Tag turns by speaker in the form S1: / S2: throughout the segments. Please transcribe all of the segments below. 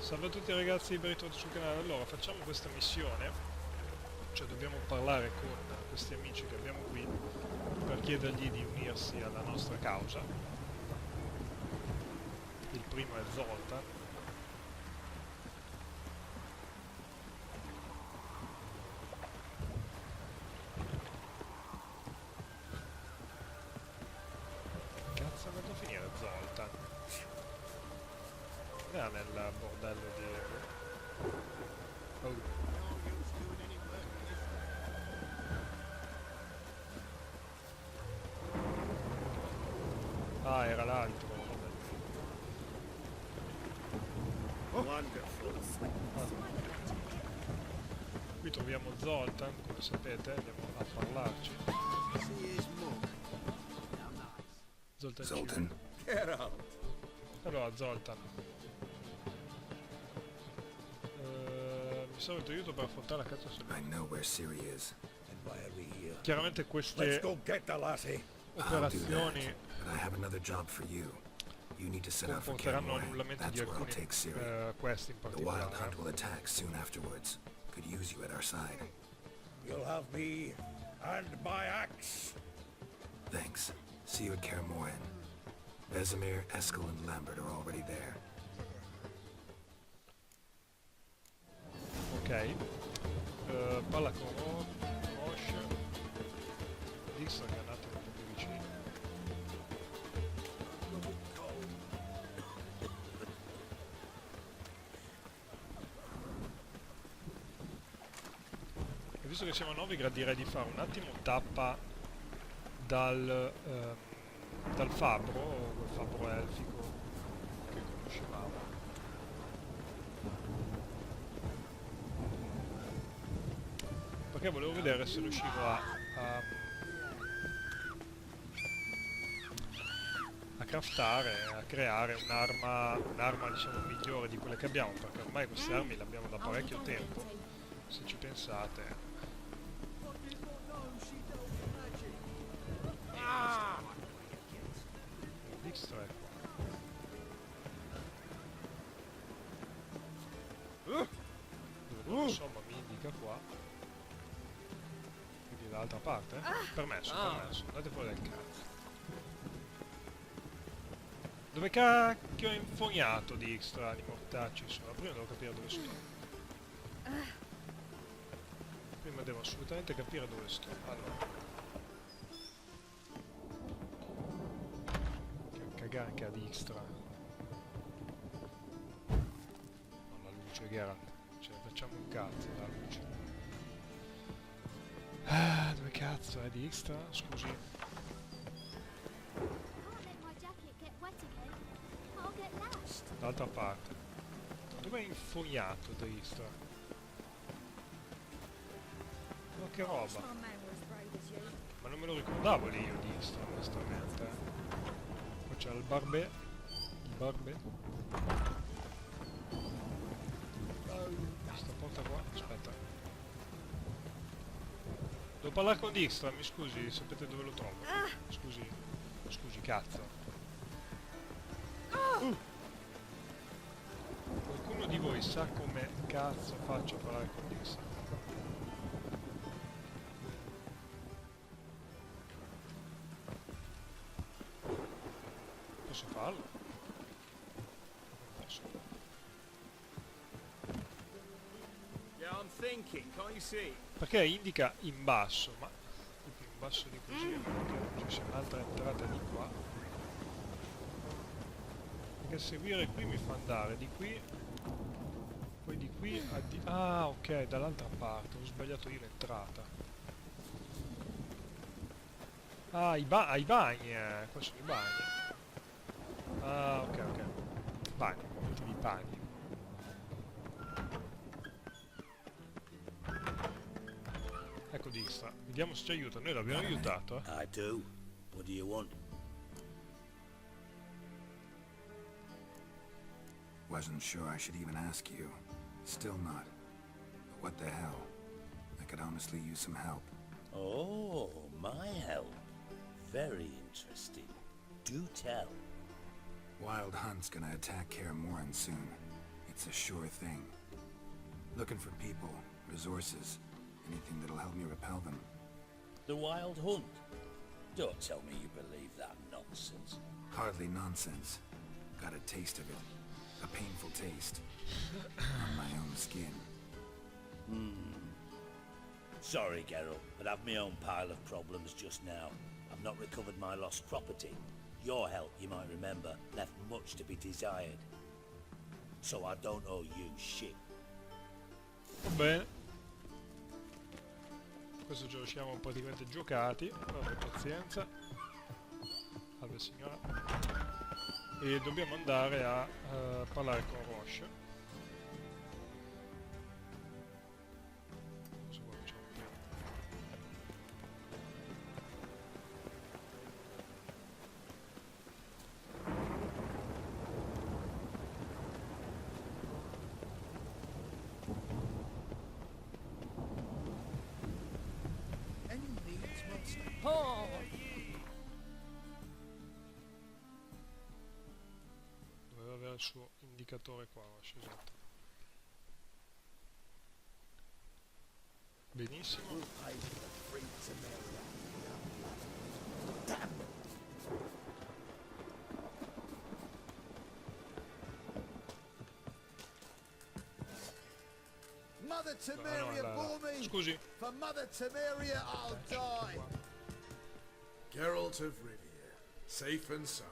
S1: Salve a tutti ragazzi, ben ritrovati sul canale. Allora, facciamo questa missione, cioè dobbiamo parlare con questi amici che abbiamo qui per chiedergli di unirsi alla nostra causa. Il primo è Zoltan. Cazzo è andato a finire Zoltan? Era nel bordello di... Oh. Ah, era l'altro. Qui troviamo Zoltan, come sapete, andiamo a parlarci.
S2: Zoltan.
S3: Get out.
S1: Allora, Zoltan. Mi serve il tuo aiuto per affrontare la cazzo
S2: I know where Siri is.
S3: And why are we here?
S1: Chiaramente
S3: Let's
S1: queste
S3: go get the lassie.
S2: I'll do
S1: operazioni
S2: that, but I have another job for you. You need to set out for
S1: comporteranno
S2: Kenmore.
S1: annullamenti di
S2: That's where I'll
S1: alcuni
S2: take Siri.
S1: questi in
S2: The Wild Hunt
S1: particolare.
S2: will attack soon afterwards. Could use you at our side.
S3: You'll have me and my axe.
S2: Thanks. See you at Kermoren. Vesemir, Eskel, and Lambert are already there.
S1: Ok. Parla con Roche. Dixon che è un attimo più vicino. E visto che siamo a Novigrad direi di fare un attimo tappa dal fabbro, quel fabbro elfico che conoscevamo. Perché volevo vedere se riuscivo a craftare, a creare un'arma diciamo migliore di quelle che abbiamo, perché ormai queste armi le abbiamo da parecchio tempo, se ci pensate. Dijkstra è qua. Dove non so, ma mi indica qua. Quindi dall'altra parte? Permesso, permesso. Andate fuori dal cazzo. Dove cacchio è infognato Dijkstra di mortacci sono? Prima devo capire dove sto. Prima devo assolutamente capire dove sto. Allora. Cagare anche a Dijkstra. Non la luce, Geralt. Cioè, facciamo un cazzo la luce. Ah, dove cazzo è Dijkstra? Scusi. Dall'altra parte. Dove è infognato Dijkstra? Ma che roba. Ma non me lo ricordavo lì io Dijkstra, onestamente. Poi c'è il barbè. Il barbè. Questa porta qua. Aspetta. Devo parlare con Dijkstra, mi scusi, sapete dove lo trovo? Scusi. Scusi, cazzo. Qualcuno di voi sa come cazzo faccio a parlare con Dijkstra? Posso farlo? Non posso.
S4: Yeah, I'm thinking. Can't you see?
S1: Perché indica in basso, ma più in basso di così, perché non ci sia un'altra entrata di qua. Perché seguire qui mi fa andare di qui, poi di qui a di... Ah, ok, dall'altra parte, ho sbagliato io l'entrata. Ah, ai bagni, qua sono i bagni. Ah, ok, ok. Bagni, momenti di bagni. Ecco Dijkstra, vediamo se ci aiuta. Noi l'abbiamo aiutato,
S3: I do. What do you want?
S2: Wasn't sure I should even ask you. Still not. But what the hell? I could honestly use some help.
S5: Oh, my help. Very interesting. Do tell.
S2: Wild Hunt's gonna attack Kaer Morhen soon. It's a sure thing. Looking for people, resources, anything that'll help me repel them.
S5: The Wild Hunt? Don't tell me you believe that nonsense.
S2: Hardly nonsense. Got a taste of it. A painful taste. On my own skin.
S5: Sorry, Geralt, but I've my own pile of problems just now. I've not recovered my lost property. Your help, you might remember, left much to be desired. So I don't owe you shit.
S1: Va bene. Questo ce lo siamo praticamente giocati. Vabbè, pazienza. Salve signora. E dobbiamo andare a parlare con Roche. Cosa vuoi facciamo prima? Doveva avere il suo indicatore qua, Roche, esatto. Benissimo.
S3: Mother
S1: No,
S3: Temeria
S1: no,
S3: bore me.
S1: scusi.
S3: For Mother Temeria, I'll die.
S6: Geralt of Rivia, safe and sound.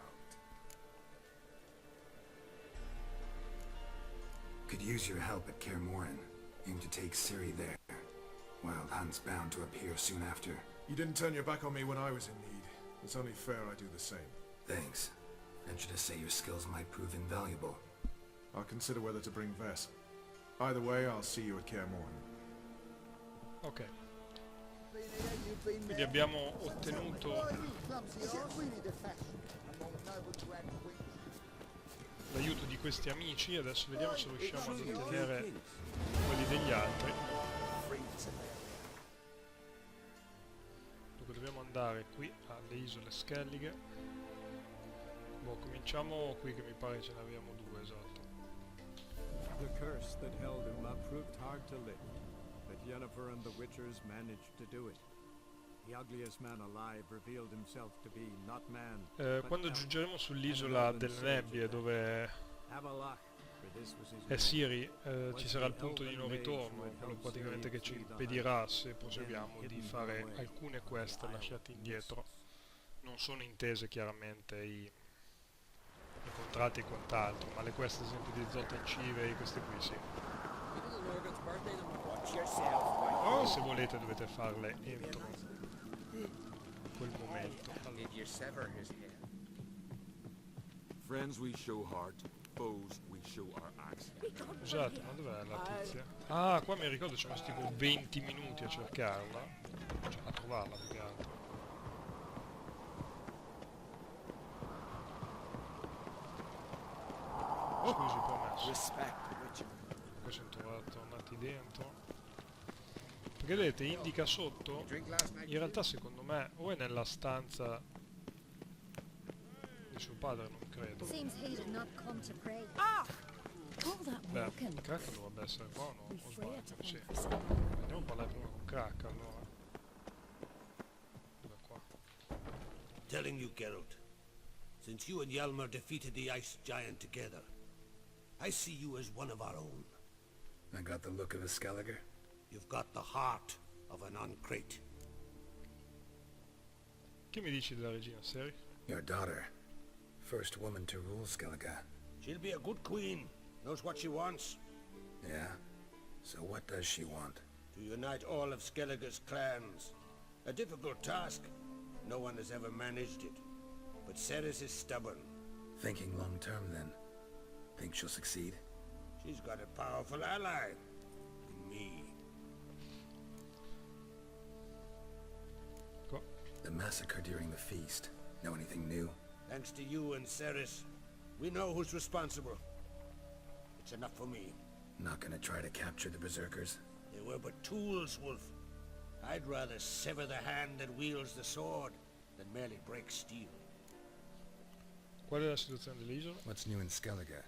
S2: Could use your help at Kaer Morhen. Aim to take Ciri there. Wild Hunt's bound to appear soon after.
S6: You didn't turn your back on me when I was in need. It's only fair I do the same.
S2: Thanks. Venture to say your skills might prove invaluable.
S6: I'll consider whether to bring Vess. Either way, I'll see you at Kaer Morhen.
S1: Ok. Quindi abbiamo ottenuto l'aiuto di questi amici. Adesso vediamo se riusciamo ad ottenere quelli degli altri. Dunque dobbiamo andare qui alle isole Skellige. Boh, cominciamo qui che mi pare ce ne abbiamo due, esatto.
S7: The curse that held him up proved hard to lift, but Yennefer and the Witchers managed to do it. The ugliest man alive revealed himself to be not man, but
S1: Quando
S7: elf,
S1: giungeremo
S7: and
S1: sull'isola
S7: an
S1: delle
S7: elven
S1: nebbie
S7: surgeon.
S1: dove
S7: Avalach, for this was his
S1: è
S7: name,
S1: Ciri,
S7: was
S1: ci
S7: the
S1: sarà il punto di
S7: elven
S1: non
S7: mage who
S1: ritorno,
S7: had
S1: quello
S7: helped
S1: praticamente
S7: Ciri
S1: che ci
S7: flee the
S1: impedirà,
S7: hunt,
S1: se proseguiamo,
S7: and
S1: di
S7: hidden
S1: fare
S7: away
S1: alcune
S7: in
S1: quest
S7: the
S1: lasciate
S7: Isle
S1: indietro.
S7: Mists.
S1: Non sono intese chiaramente i contratti e quant'altro, ma le quest ad esempio di Zoltan e Civei, queste qui sì. O se volete dovete farle entro quel momento. Allora,
S8: Friends we show heart, foes we show our axe.
S1: scusate, ma dov'è la tizia? Ah, qua mi ricordo ci sono tipo 20 minuti a cercarla, cioè a trovarla più che altro. Scusi, permesso. Poi sono tornati dentro. Perché vedete, indica sotto, in realtà secondo me o è nella stanza di suo padre, non credo.
S9: Seems he did not come to pray. Ah! All that
S1: Beh,
S9: walking.
S1: Crack dovrebbe essere qua o no?
S9: We
S1: O
S9: free
S1: sbaglio?
S9: to
S1: Sì.
S9: for some.
S1: Andiamo a parlare prima con Crack allora. Dov'è qua?
S10: Telling you, Geralt, since you and Hjalmar defeated the ice giant together, I see you as one of our own.
S2: I got the look of a Skelliger.
S10: You've got the heart of an uncrate.
S1: Che mi dici della regina Ciri?
S2: Your daughter. First woman to rule Skellige.
S10: She'll be a good queen, knows what she wants.
S2: Yeah? So what does she want?
S10: To unite all of Skellige's clans. A difficult task. No one has ever managed it. But Ceres is stubborn.
S2: Thinking long term then. Think she'll succeed?
S10: She's got a powerful ally. In me.
S1: Qua.
S2: The massacre during the feast. Know anything new?
S10: Thanks to you and Ceres, we know who's responsible. It's enough for me.
S2: Not gonna try to capture the berserkers?
S10: They were but tools, Wolf. I'd rather sever the hand that wields the sword than merely break steel.
S1: Qual è la situazione dell'isola?
S2: What's new in Skellige?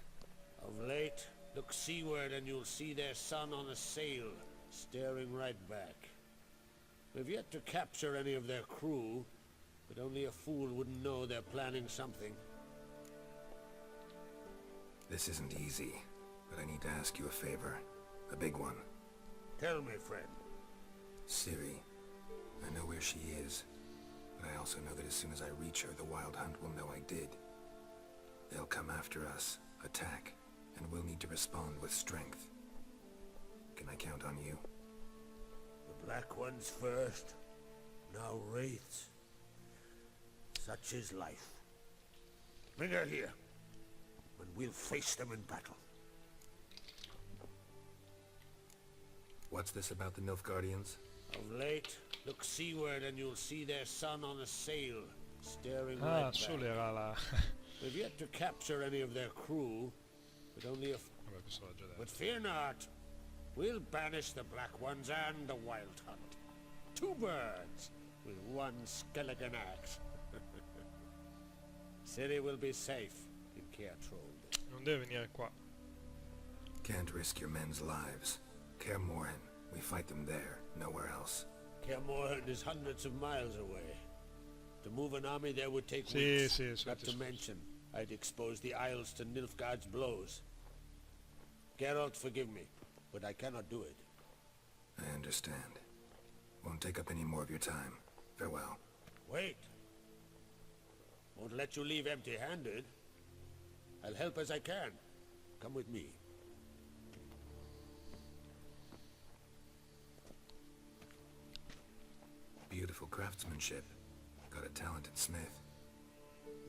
S10: Of late, Look seaward and you'll see their sun on a sail, staring right back. We've yet to capture any of their crew, but only a fool wouldn't know they're planning something.
S2: This isn't easy, but I need to ask you a favor. A big one.
S10: Tell me, friend.
S2: Ciri. I know where she is, but I also know that as soon as I reach her, the Wild Hunt will know I did. They'll come after us, attack, and we'll need to respond with strength. Can I count on you?
S10: The Black Ones first, now Wraiths. Such is life. Bring her here, and we'll face them in battle.
S2: What's this about the Nilfgaardians?
S10: Of late, look seaward and you'll see their sun on a sail, staring right
S1: Ah,
S10: back.
S1: solo era la...
S10: We've yet to capture any of their crew, but only a...
S1: Vabbè, questo l'ho già detto.
S10: But fear not. We'll banish the Black Ones and the Wild Hunt. 2 birds with 1 skeleton axe. Ciri will be safe in Caertrold.
S1: Non deve venire qua.
S2: Can't risk your men's lives. Kaer Morhen, we fight them there, nowhere else.
S10: Kaer Morhen is hundreds of miles away. To move an army there would take
S1: Sì,
S10: weeks.
S1: sì,
S10: Not to mention, I'd expose the Isles to Nilfgaard's blows. Geralt, forgive me, but I cannot do it.
S2: I understand. Won't take up any more of your time. Farewell.
S10: Wait. Won't let you leave empty-handed. I'll help as I can. Come with me.
S2: Beautiful craftsmanship. Got a talented smith.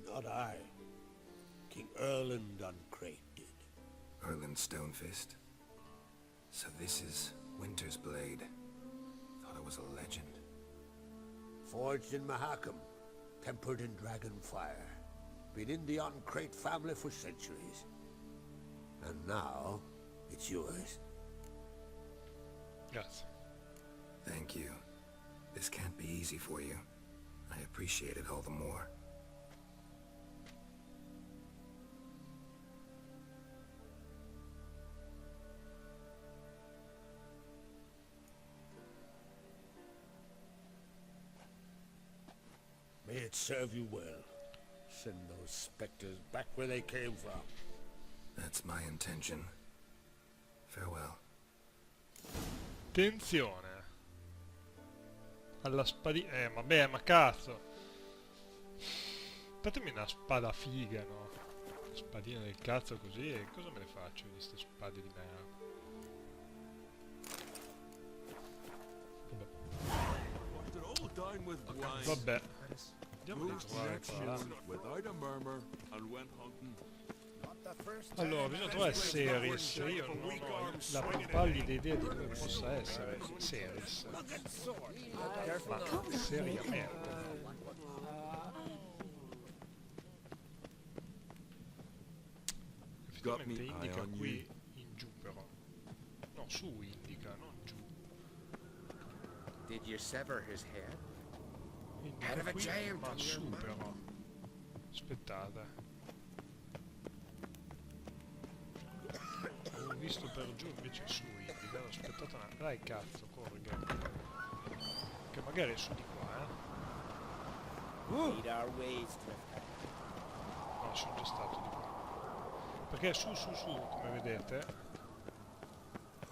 S10: Not I. King Erland Uncrate did.
S2: Erland Stonefist. So this is Winter's blade. Thought it was a legend.
S10: Forged in Mahakam. Tempered in dragon fire. Been in the Uncrate family for centuries. And now, it's yours.
S1: Grazie.
S2: Thank you. This can't be easy for you. I appreciate it all the more.
S10: May it serve you well. Send those specters back where they came from.
S2: That's my intention. Farewell.
S1: Attenzione. Alla spadina... vabbè, ma cazzo. Fatemi una spada figa, no? Spadina del cazzo così, e cosa me ne faccio di queste spade di merda? Vabbè. Andiamo a trovare qua.
S8: Without a murmur and went hunting.
S1: Allora, bisogna trovare Ceres. Io non ho la più pallida idea di dove possa essere Ceres. Ma seriamente. Effettivamente indica qui in giù però. No, su indica, non giù.
S11: Did you sever his head?
S1: Indica qui, ma su però. Aspettate. Ho visto per giù invece su indica. Aspettate una... Dai cazzo, corga. Che magari è su di qua,
S11: Lead our ways,
S1: No, sono già stato di qua. Perché su, come vedete.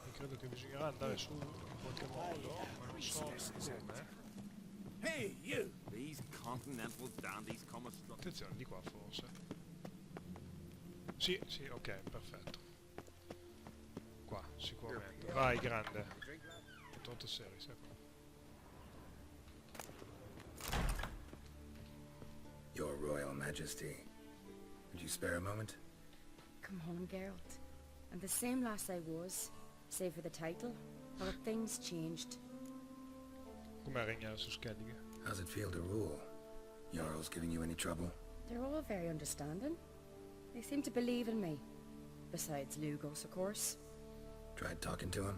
S1: E credo che bisognerà andare su in qualche modo, ma non so come.
S10: Hey, you!
S8: These continental dandies come a struck.
S1: Attenzione, di qua forse. Sì, ok, perfetto. Qua, sicuramente. Vai, grande. Ho trovato Ceres, ecco.
S2: Your Royal Majesty. Would you spare a moment?
S9: Come home, Geralt. I'm the same lass I was, save for the title. Or have things changed?
S1: Com'è regnare su Skellige?
S2: How's it feel to rule? Jarl's giving you any trouble?
S9: They're all very understanding. They seem to believe in me. Besides Lugos, of course.
S2: Tried talking to him?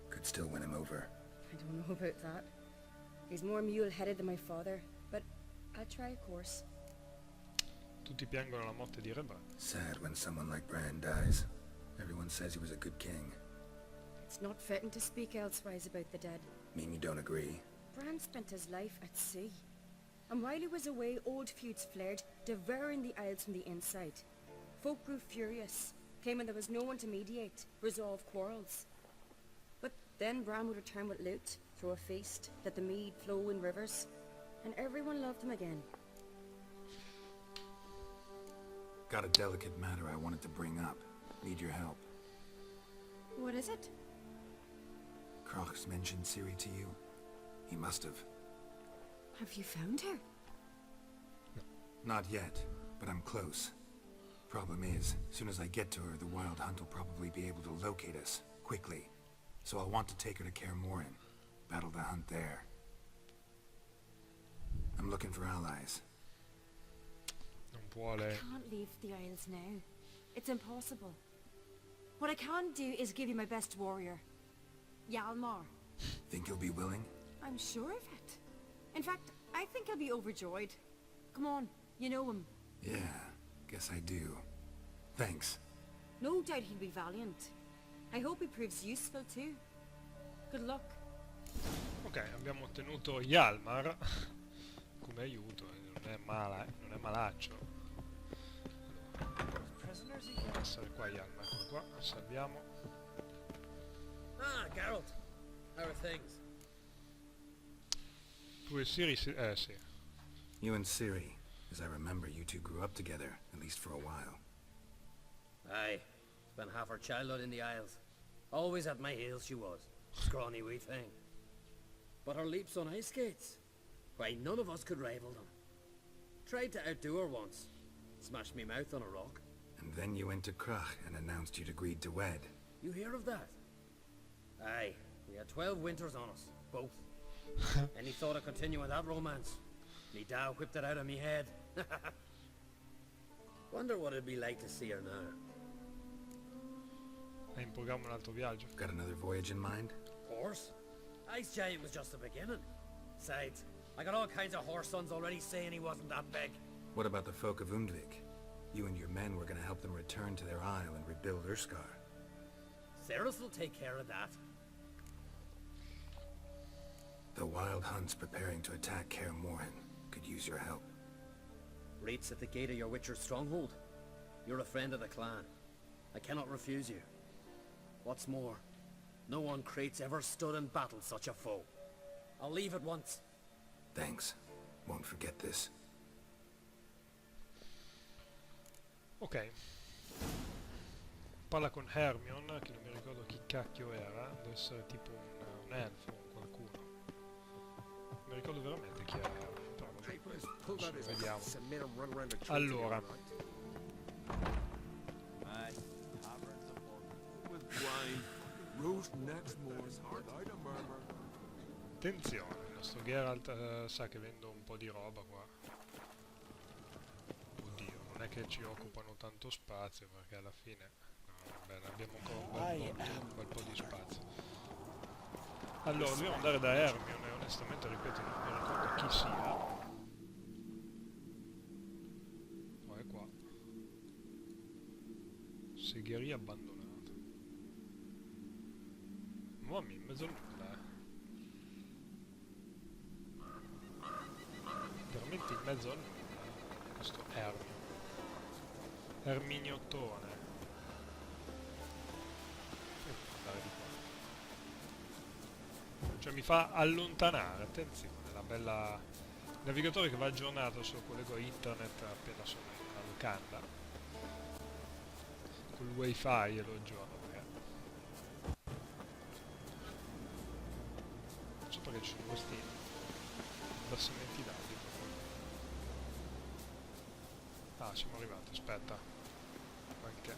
S2: Could still win him over.
S9: I don't know about that. He's more mule-headed than my father, but I'll try, of course.
S1: Tutti piangono la morte di Re Bran.
S2: Sad when someone like Bran dies. Everyone says he was a good king.
S9: It's not fitting to speak elsewise about the dead.
S2: Mean you don't agree?
S9: Bran spent his life at sea. And while he was away, old feuds flared, devouring the Isles from the inside. Folk grew furious, claiming there was no one to mediate, resolve quarrels. But then Bran would return with loot, throw a feast, let the mead flow in rivers, and everyone loved him again.
S2: Got a delicate matter I wanted to bring up. Need your help.
S9: What is it?
S2: Croc's mentioned Ciri to you? He must have.
S9: Have you found her?
S2: Not yet, but I'm close. Problem is, soon as I get to her, the Wild Hunt will probably be able to locate us, quickly. So I'll want to take her to Kaer Morhen. Battle the hunt there. I'm looking for allies.
S1: Non vuole.
S9: I can't leave the Isles now. It's impossible. What I can do is give you my best warrior. Hjalmar.
S2: Think you'll be willing?
S9: I'm sure of it. In fact, I think he'll be overjoyed. Come on, you know him.
S2: Yeah, guess I do. Thanks.
S9: No doubt he'll be valiant. I hope he proves useful too. Good luck.
S1: Ok, abbiamo ottenuto Hjalmar come aiuto, non è malaccio. Allora, deve essere qua Hjalmar, eccolo qua, salviamo.
S12: Ah, Geralt. How are things?
S1: Tu e Ciri, sì.
S2: You and Ciri. As I remember, you two grew up together, at least for a while.
S12: Aye. Spent half her childhood in the Isles. Always at my heels she was. Scrawny wee thing. But her leaps on ice skates. Why, none of us could rival them. Tried to outdo her once. Smashed me mouth on a rock.
S2: And then you went to Crach and announced you'd agreed to wed.
S12: You hear of that? Aye. We had 12 winters on us. Both. Any thought of continuing that romance? Me Dow whipped it out of me head. Wonder what it'd be like to see her now.
S1: È in programma un altro viaggio.
S2: Got another voyage in mind?
S12: Of course. Ice Giant was just the beginning. Besides, I got all kinds of horse sons already saying he wasn't that big.
S2: What about the folk of Undvik? You and your men were gonna help them return to their isle and rebuild Urskar.
S12: Cerys will take care of that.
S2: The Wild Hunt's preparing to attack Kaer Morhen. Could use your help.
S12: Rates at the gate of your Witcher's stronghold. You're a friend of the clan. I cannot refuse you. What's more, no one Krait's ever stood and battled such a foe. I'll leave at once.
S2: Thanks. Won't forget this.
S1: Ok. Parla con Hermione, che non mi ricordo chi cacchio era. Deve essere tipo un elfo o qualcuno. Non mi ricordo veramente chi era. Però adesso vediamo. Allora. Attenzione, il nostro Geralt sa che vendo un po' di roba qua. Oddio, non è che ci occupano tanto spazio perché alla fine bene, abbiamo ancora un bel po' di spazio. Allora, dobbiamo andare da Hermione, onestamente ripeto non mi ricordo chi sia. Oh, è qua. Segheria abbandonata. Mamma mia, in mezzo al nulla, veramente in mezzo al nulla, questo Erminiottone. Andare di qua. Cioè mi fa allontanare, attenzione, la bella... Il navigatore che va aggiornato, se lo collego a internet appena sono in una locanda. Col wifi e lo aggiorno. Perché ci sono questi abbassamenti d'audio. Ah, siamo arrivati, aspetta. Anche.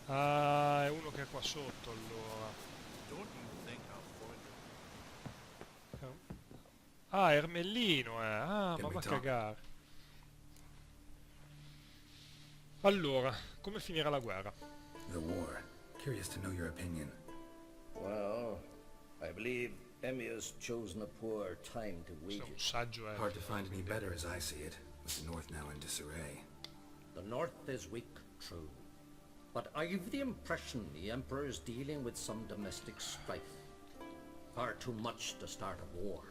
S1: Ah, è uno che è qua sotto allora. Ah, Ermellino, Ah, ma va a cagare. Allora, come finirà la guerra?
S2: The war. Curious to know your opinion.
S13: Well, I believe Emmir's chosen a poor time to wage it.
S2: Hard to find any better as I see it, with the North now in disarray.
S13: The North is weak, true. But I've the impression the Emperor is dealing with some domestic strife. Far too much to start a war.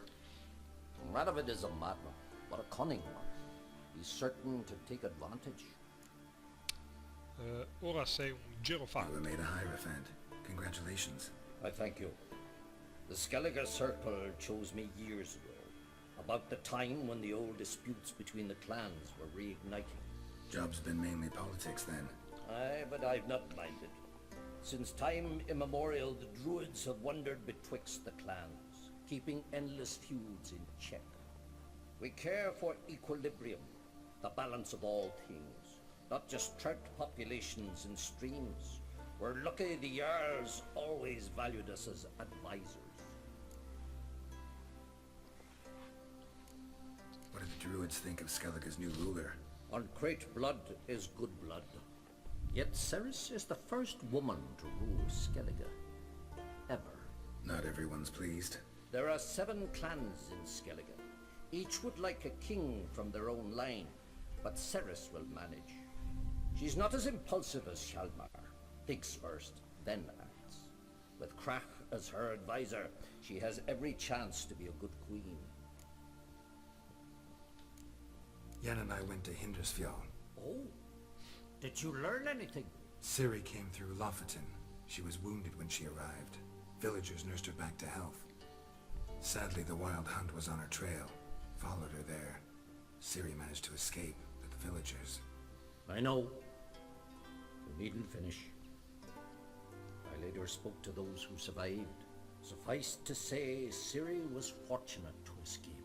S13: Radovid is a madman, but a cunning one. He's certain to take advantage.
S1: Ora sei un
S2: You
S1: gerofanto.
S2: were made a Hierophant. Congratulations.
S13: I thank you. The Skellige Circle chose me years ago, about the time when the old disputes between the clans were reigniting.
S2: Job's been mainly politics then.
S13: Aye, but I've not minded. Since time immemorial, the Druids have wandered betwixt the clans, keeping endless feuds in check. We care for equilibrium, the balance of all things, not just trout populations and streams. We're lucky the Jarls always valued us as advisors.
S2: What do the Druids think of Skellige's new ruler?
S13: Uncrate blood is good blood. Yet Ceres is the first woman to rule Skellige. Ever.
S2: Not everyone's pleased.
S13: There are 7 clans in Skellige. Each would like a king from their own line, but Ceres will manage. She's not as impulsive as Hjalmar. Thinks first, then acts. With Krach as her advisor, she has every chance to be a good queen.
S2: Yen and I went to Hindersfjall.
S13: Oh, did you learn anything?
S2: Ciri came through Lofoten. She was wounded when she arrived. Villagers nursed her back to health. Sadly, the Wild Hunt was on her trail. Followed her there. Ciri managed to escape, but the villagers...
S13: I know. You needn't finish. I later spoke to those who survived. Suffice to say, Ciri was fortunate to escape.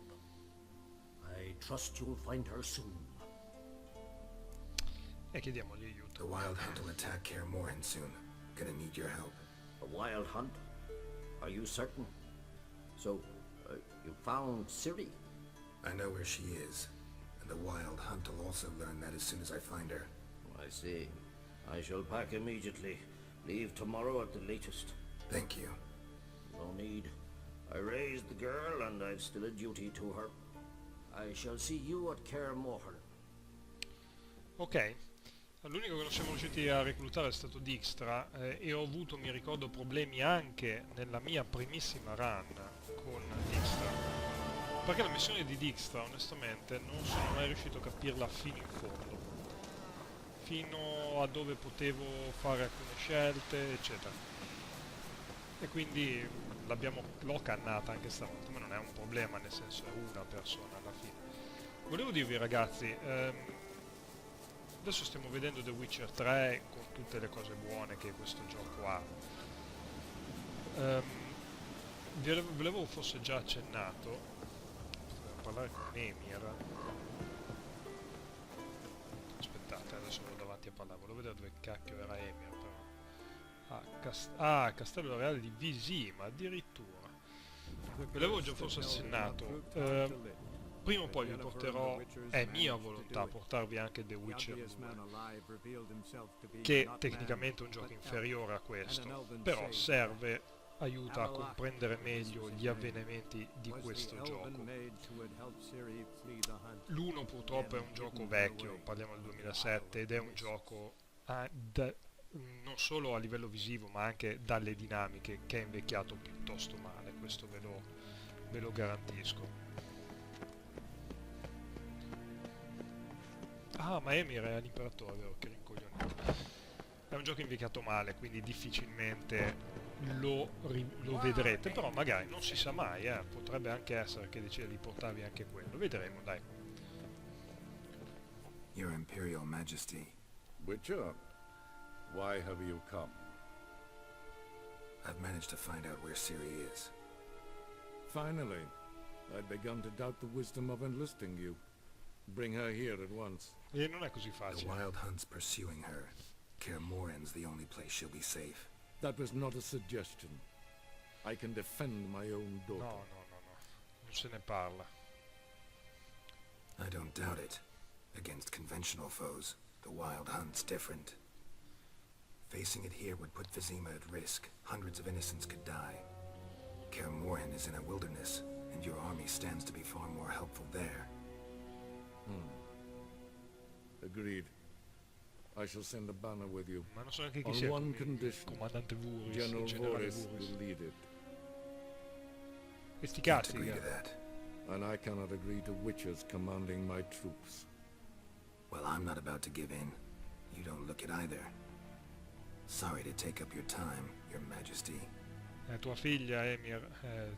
S13: I trust you'll find her soon.
S1: E chiediamogli aiuto.
S2: The Wild Hunt will attack Kaer Morhen soon. Gonna need your help.
S13: A wild hunt? Are you certain? So, you found Ciri?
S2: I know where she is. And the Wild Hunt will also learn that as soon as I find her.
S13: I see. I shall pack immediately. Leave tomorrow at the latest.
S2: Thank you.
S13: No need. I raised the girl and I've still a duty to her. I shall see you at Kaer Morhen.
S1: Ok, l'unico che non siamo riusciti a reclutare è stato Dijkstra e ho avuto, mi ricordo, problemi anche nella mia primissima run con Dijkstra, perché la missione di Dijkstra onestamente non sono mai riuscito a capirla fino in fondo, fino a dove potevo fare alcune scelte eccetera, e quindi l'ho cannata anche stavolta, ma non è un problema, nel senso è una persona alla fine. Volevo dirvi ragazzi, adesso stiamo vedendo The Witcher 3 con tutte le cose buone che questo gioco ha. Vi avevo forse già accennato, devo parlare con Emir. Aspettate, adesso vado davanti a parlare, volevo vedere dove cacchio era Emir però. Castello Reale di Visima, addirittura. Ve l'avevo già forse accennato. Prima o poi vi porterò, è mia volontà portarvi anche The Witcher 2, che tecnicamente è un gioco inferiore a questo, però serve, aiuta a comprendere meglio gli avvenimenti di questo gioco. L'1 purtroppo è un gioco vecchio, parliamo del 2007, ed è un gioco non solo a livello visivo ma anche dalle dinamiche che è invecchiato piuttosto male, questo ve lo garantisco. Ah, ma Emir è l'imperatore, vero? Che rincoglionito. È un gioco invecchiato male, quindi difficilmente lo vedrete, però magari non si sa mai, potrebbe anche essere che decida di portarvi anche quello, vedremo, dai.
S2: Your Imperial Majesty.
S8: Witcher, why have you come?
S2: I've managed to find out where Ciri is.
S3: Finally. I'd begun to doubt the wisdom of enlisting you. Bring her here at once.
S1: E non è così
S2: The
S1: facile.
S2: Wild Hunt's pursuing her. Kaer Morhen's the only place she'll be safe.
S3: That was not a suggestion. I can defend my own daughter.
S1: No, non se ne parla.
S2: I don't doubt it. Against conventional foes, the Wild Hunt's different. Facing it here would put Vizima at risk. Hundreds of innocents could die. Kaer Morhen is in a wilderness, and your army stands to be far more helpful there.
S3: Agreed. I shall send a banner with you.
S1: Ma non so neanche chi
S3: On
S1: sia
S3: one
S1: il
S3: condition.
S1: comandante Vuris, il
S3: General
S1: generale
S3: Voris
S1: Vuris.
S3: will lead it.
S1: E sti
S2: Can't
S1: cazzi,
S2: agree
S1: che-
S2: to that.
S3: And I cannot agree to witches commanding my troops.
S2: Well, I'm not about to give in. You don't look it either. Sorry to take up your time, Your Majesty.
S1: tua figlia Emir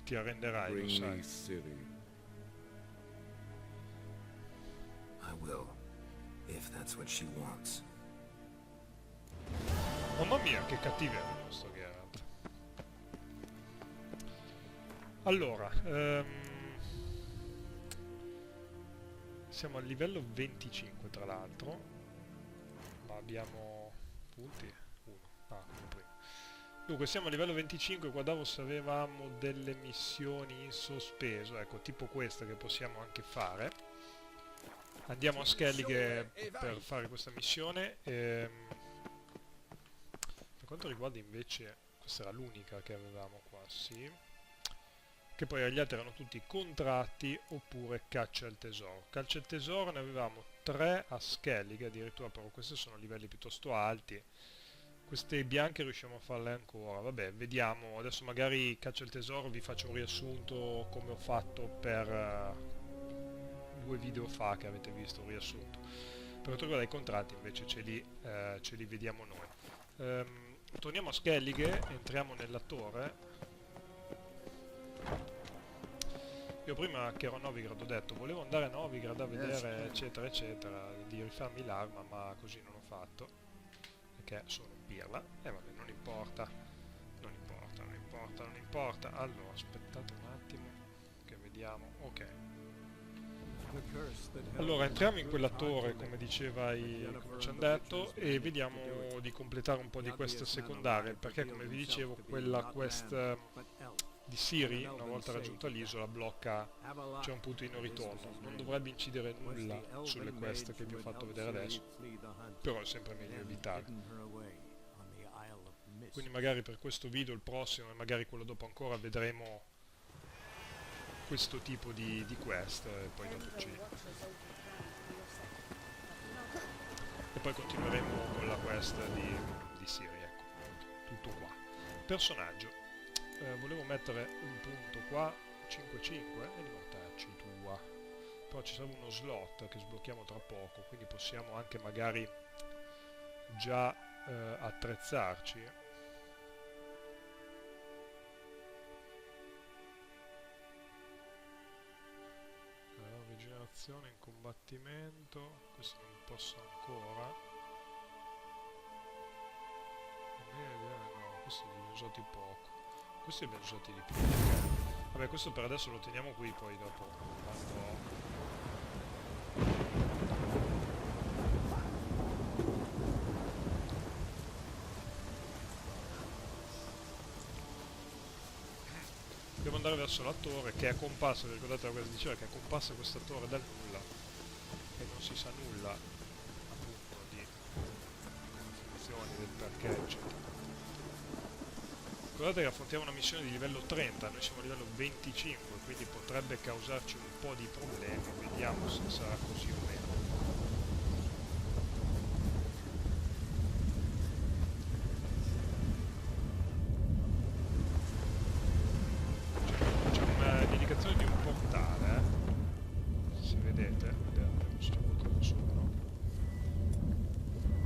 S1: ti arrenderai, lo
S3: Bring
S1: sai.
S3: me Ciri.
S2: I will, if that's what she wants.
S1: Mamma mia, che cattiveria il nostro Geralt. Allora, siamo al livello 25 tra l'altro, ma abbiamo punti? Uno. Ah, come prima. Dunque, siamo a livello 25, guardavo se avevamo delle missioni in sospeso, ecco, tipo questa che possiamo anche fare. Andiamo a Skellige per fare questa missione. Per quanto riguarda invece, questa era l'unica che avevamo qua, sì. Che poi gli altri erano tutti contratti oppure caccia al tesoro. Caccia al tesoro ne avevamo 3 a Skellige addirittura, però questi sono livelli piuttosto alti. Queste bianche riusciamo a farle ancora, vabbè, vediamo. Adesso magari caccia al tesoro vi faccio un riassunto come ho fatto per 2 video fa che avete visto, un riassunto. Per quanto riguarda i contratti invece ce li vediamo noi. Torniamo a Skellige, entriamo nella torre. Io prima che ero a Novigrad ho detto volevo andare a Novigrad a vedere eccetera eccetera, di rifarmi l'arma, ma così non ho fatto perché sono un pirla e vabbè, non importa, non importa, non importa, non importa. Allora aspettate un attimo che vediamo. Ok, allora entriamo in quella torre come diceva come ci hanno detto, e vediamo di completare un po' di queste secondarie, perché come vi dicevo quella quest di Ciri, una volta raggiunta l'isola, blocca, c'è un punto di non ritorno. Non dovrebbe incidere nulla sulle quest che vi ho fatto vedere adesso, però è sempre meglio evitare. Quindi magari per questo video, il prossimo e magari quello dopo ancora, vedremo questo tipo di quest e poi dopo e poi continueremo con la quest di Ciri, ecco, tutto qua. Personaggio. Volevo mettere un punto qua, 5-5, e di mortacci tua. Però ci sarà uno slot che sblocchiamo tra poco, quindi possiamo anche magari già attrezzarci. Rigenerazione in combattimento, questo non posso ancora. No, questo li ho usati poco. Questi li abbiamo usati di più. Vabbè, questo per adesso lo teniamo qui, poi dopo quando... Devo andare verso la torre che è comparsa, vi ricordate cosa diceva, che è comparsa questa torre dal nulla e non si sa nulla appunto di come funzioni, del perché eccetera. Ricordate che affrontiamo una missione di livello 30, noi siamo a livello 25, quindi potrebbe causarci un po' di problemi, vediamo se sarà così o meno. C'è un'indicazione di un portale, se vedete, c'è qualcosa sopra.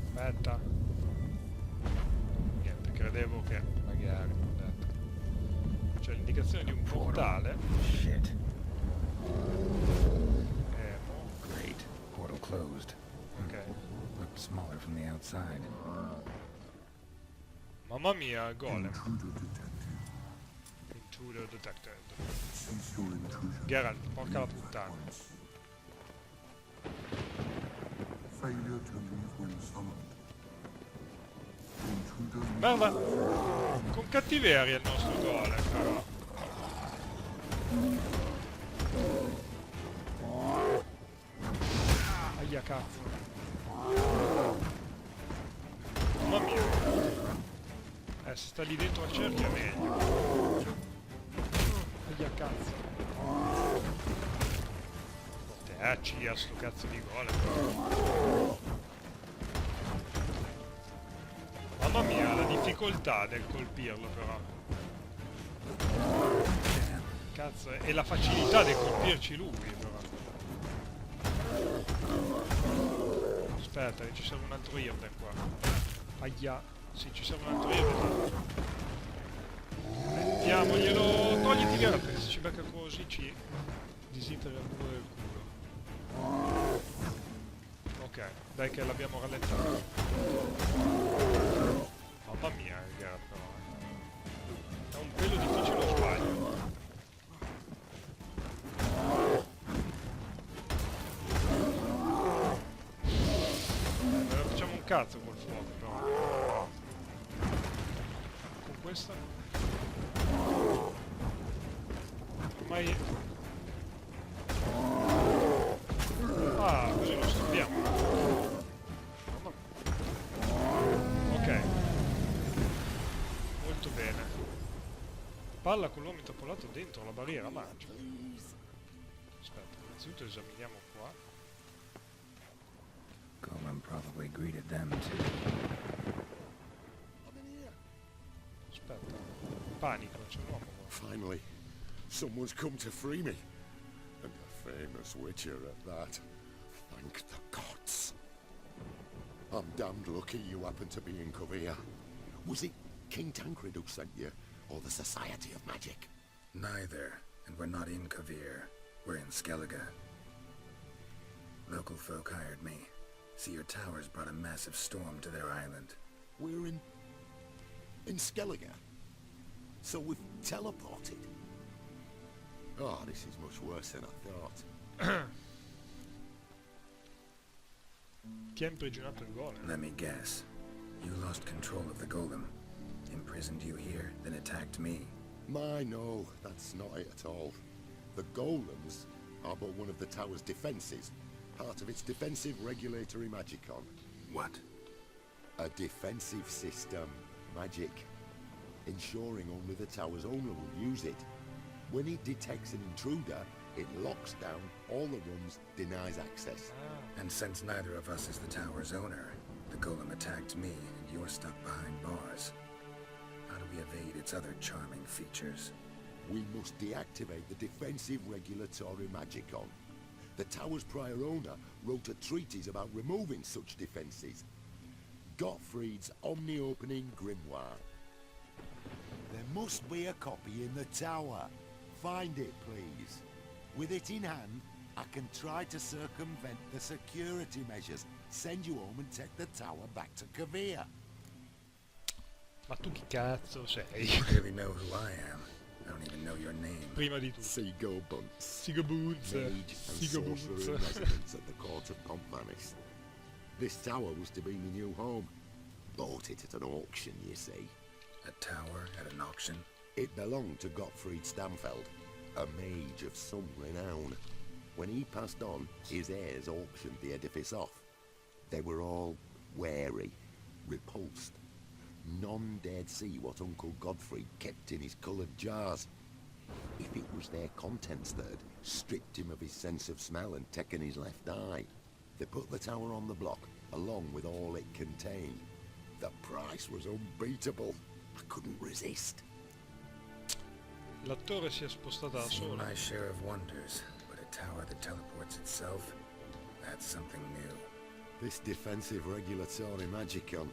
S1: Aspetta. Niente, credevo che magari... C'è l'indicazione di un portale.
S2: Shit. Great. Portal closed.
S1: Ok.
S2: Looked smaller from the outside.
S1: Mamma mia, golem. Intruder detected. Geralt, porca la puttana. Merda! Con cattiveria il nostro golem, però. Aia cazzo. Mamma mia. Se sta lì dentro al cerchio è meglio. Aia cazzo. Mortacci a sto cazzo di golem. difficoltà nel colpirlo però. Cazzo, e la facilità di colpirci lui però. Aspetta, ci serve un altro Irden qua. Aia, sì, ci serve un altro Irden. Mettiamoglielo, togliti gara, perché se ci becca così ci disintegra pure il culo. Ok, dai che l'abbiamo rallentato. Mamma mia, il gara però. È un pelo difficile lo sbaglio. Facciamo un cazzo col fuoco però. Con questa ormai così lo stoppiamo. Ok, molto bene. Palla con l'uomo intrappolato dentro la barriera magica. Aspetta, innanzitutto esaminiamo qua.
S2: Golem probably greeted them too.
S1: Aspetta, panico, c'è un uomo qua.
S8: Finally, someone's come to free me. And a famous witcher at that. Thank the gods. I'm damned lucky you happen to be in Korea. Was it King Tancred who sent you, or the Society of Magic?
S2: Neither, and we're not in Kavir. We're in Skellige. Local folk hired me. See, your towers brought a massive storm to their island.
S8: We're in Skellige. So we've teleported. Oh, this is much worse than I thought.
S1: Chi ha imprigionato il golem?
S2: Let me guess. You lost control of the golem. Imprisoned you here, then attacked me.
S8: No, that's not it at all. The golems are but one of the tower's defenses. Part of its defensive regulatory magicon.
S2: What?
S8: A defensive system. Magic. Ensuring only the tower's owner will use it. When it detects an intruder, it locks down all the rooms, denies access.
S2: And since neither of us is the tower's owner, the golem attacked me, and you're stuck behind bars. How do we evade its other charming features?
S8: We must deactivate the defensive regulatory magicon. The tower's prior owner wrote a treatise about removing such defenses. Gottfried's omni-opening grimoire.
S10: There must be a copy in the tower. Find it, please. With it in hand, I can try to circumvent the security measures, send you home and take the tower back to Kavir.
S1: Ma tu chi cazzo sei?
S2: You clearly know who I am. I don't even know your name.
S1: Prima di tutto.
S8: Seagull Bunce.
S1: Sigabunz.
S8: Mage and sorcerer in residence at the court of Pompmanis. This tower was to be my new home. Bought it at an auction, you see.
S2: A tower at an auction?
S8: It belonged to Gottfried Stamfeld, a mage of some renown. When he passed on, his heirs auctioned the edifice off. They were all wary, repulsed. None dared see what Uncle Godfrey kept in his coloured jars. If it was their contents that had stripped him of his sense of smell and taken his left eye, they put the tower on the block, along with all it contained. The price was unbeatable. I couldn't resist.
S1: L'attore si è spostata da
S2: Seen
S1: solo.
S2: my share of wonders, but a tower that teleports itself? That's something new.
S8: This defensive regulatory magicon.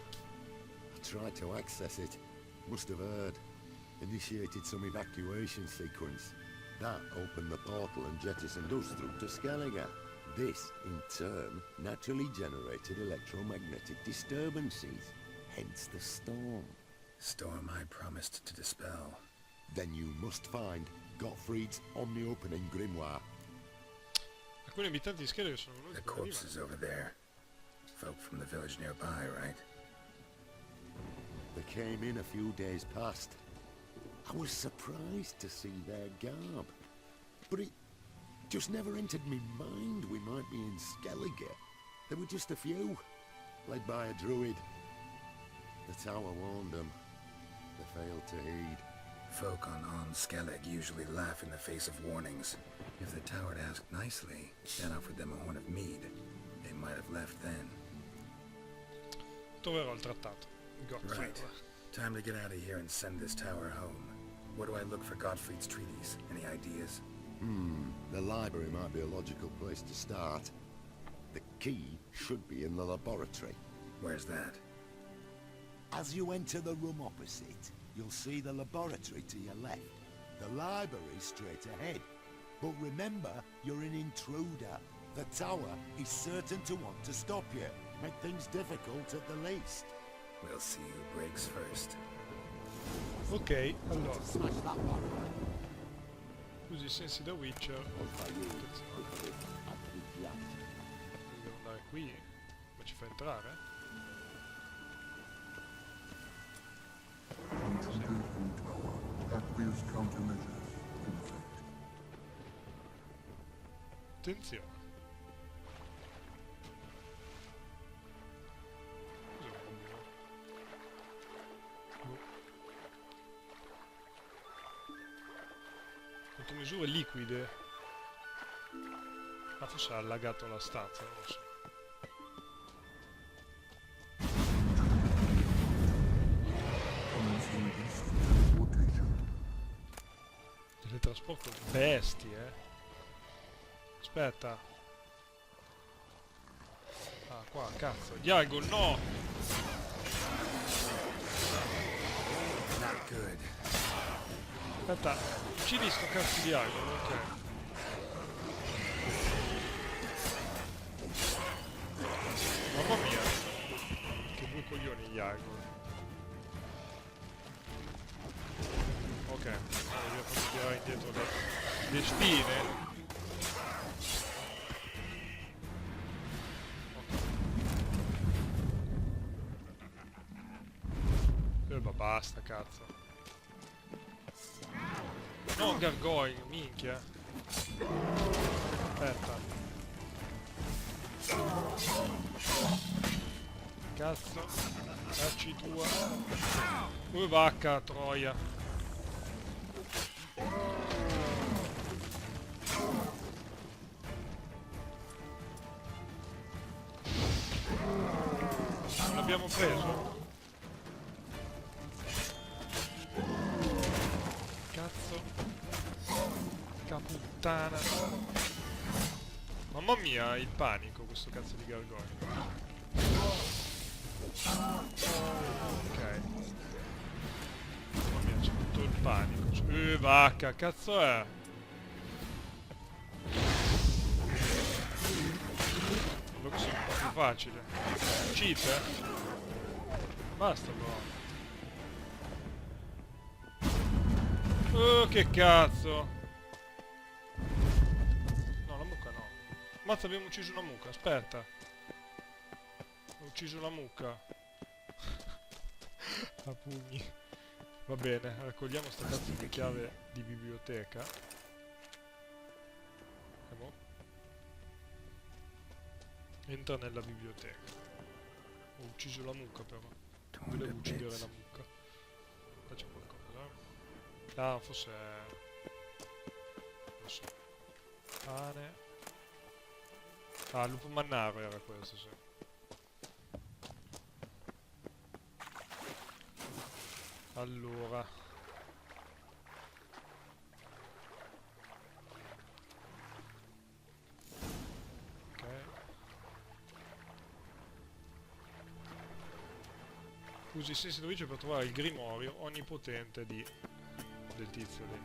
S8: I tried to access it. Must have heard. Initiated some evacuation sequence. That opened the portal and jettisoned us through to Skellige. This, in turn, naturally generated electromagnetic disturbances. Hence the storm.
S2: Storm I promised to dispel.
S8: Then you must find Gottfried's omni-opening grimoire.
S1: Alcuni abitanti di Skellige sono venuti
S2: The
S1: prima.
S2: corpse is over there. Folk from the village nearby, right?
S8: They came in a few days past. I was surprised to see their garb. But it just never entered me mind we might be in Skellige. There were just a few, led by a druid. The tower warned them. They failed to heed.
S2: Folk on Skellig usually laugh in the face of warnings. If the tower had asked nicely, then offered them a horn of mead, they might have left then.
S1: Troverò il trattato. Gottfried.
S2: Right. Time to get out of here and send this tower home. Where do I look for Gottfried's treaties? Any ideas?
S8: The library might be a logical place to start. The key should be in the laboratory.
S2: Where's that?
S10: As you enter the room opposite, you'll see the laboratory to your left. The library straight ahead. But remember, you're an intruder. The tower is certain to want to stop you. Make things difficult at the least.
S2: We'll see who breaks first.
S1: Ok, allora.
S10: Smash that one.
S1: Usi i sensi da Witcher. Attenzione. Devo andare qui. Ma ci fa entrare? Attenzione. Cos'è un robot? Contromisure liquide. Ma forse ha allagato la stanza, non lo so. Teletrasporto bestie, Aspetta. Ah, qua, cazzo. Diago, no!
S2: Not good.
S1: Aspetta, uccidi sto cazzo di Diago, ok. Mamma mia. Che due coglioni Diago. Ok, io posso tirare indietro le spine. Ma basta, cazzo. No, gargoyle, minchia. Aspetta. Cazzo. Facci tua. Vacca, troia. Non l'abbiamo preso? Cazzo. Caputtana. Mamma mia, il panico questo cazzo di gargoyle. Ok. Mamma mia, c'è tutto il panico. Vacca, cazzo è? Lo so, è un po' più facile. Cheat? Basta però. Che cazzo! No, la mucca no. Mazza, abbiamo ucciso una mucca, aspetta. Ho ucciso la mucca. A pugni. Va bene, raccogliamo sta cazzo di chiave di biblioteca. E mo? Entra nella biblioteca. Ho ucciso la mucca però. Volevo uccidere la mucca. Qua c'è qualcosa. Ah, forse... non so. Pane. Ah, il lupo mannaro era questo, sì. Allora. Ok. Usi i sensi d'origine per trovare il grimorio onnipotente del tizio lì.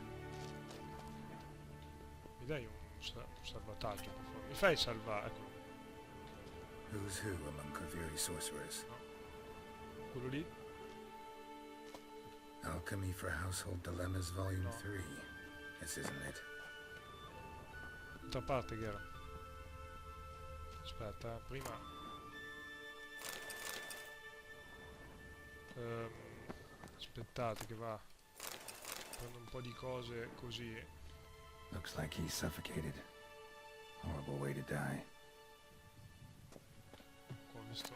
S1: Mi dai un salvataggio, per favore? Mi fai salvare? Eccolo.
S2: Who's who among Kaviri sorcerers?
S1: No. Quello lì?
S2: Alchemy for Household Dilemmas Volume
S1: No.
S2: 3. This isn't it.
S1: Altra parte, Gera. Aspetta, prima... aspettate che va. Prendo un po' di cose così.
S2: Looks like he's suffocated. Horrible way to die.
S1: Qua ho visto.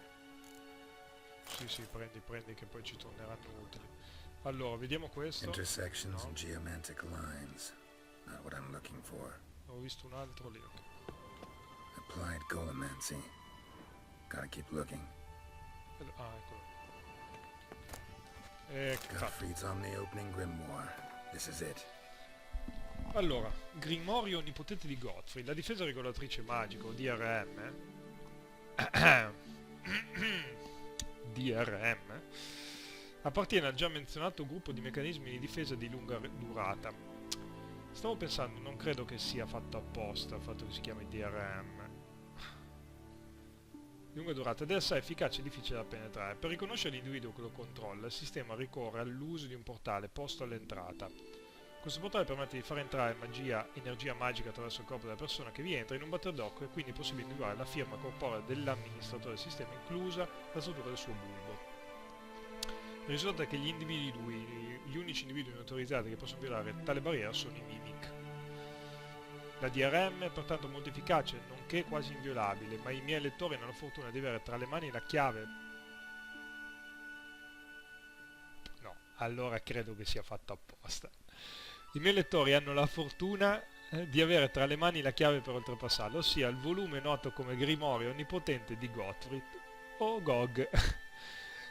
S1: Sì, prendi che poi ci torneranno utili. Allora, vediamo questo.
S2: Intersections
S1: No.
S2: and geomantic lines. Not what I'm looking for.
S1: Ho visto un altro lì. Ok.
S2: Applied Golomancy. Gotta keep looking.
S1: Ah, eccolo.
S2: Gottfried's on the opening grimoire. This is it.
S1: Allora, Grimorio onnipotente di Gottfried, la difesa regolatrice magica o DRM DRM appartiene al già menzionato gruppo di meccanismi di difesa di lunga durata. Stavo pensando, non credo che sia fatto apposta il fatto che si chiami DRM. Lunga durata ed è assai efficace e difficile da penetrare. Per riconoscere l'individuo che lo controlla, il sistema ricorre all'uso di un portale posto all'entrata. Questo portale permette di far entrare energia magica attraverso il corpo della persona che vi entra in un batter d'occhio e quindi è possibile individuare la firma corporea dell'amministratore del sistema, inclusa la struttura del suo bulbo. Il risultato è che gli unici individui non autorizzati che possono violare tale barriera sono i Mimic. La DRM è pertanto molto efficace, nonché quasi inviolabile, ma i miei lettori hanno la fortuna di avere tra le mani la chiave. No, allora credo che sia fatto apposta. I miei lettori hanno la fortuna di avere tra le mani la chiave per oltrepassarlo, ossia il volume noto come Grimorio onnipotente di Gottfried, o GOG.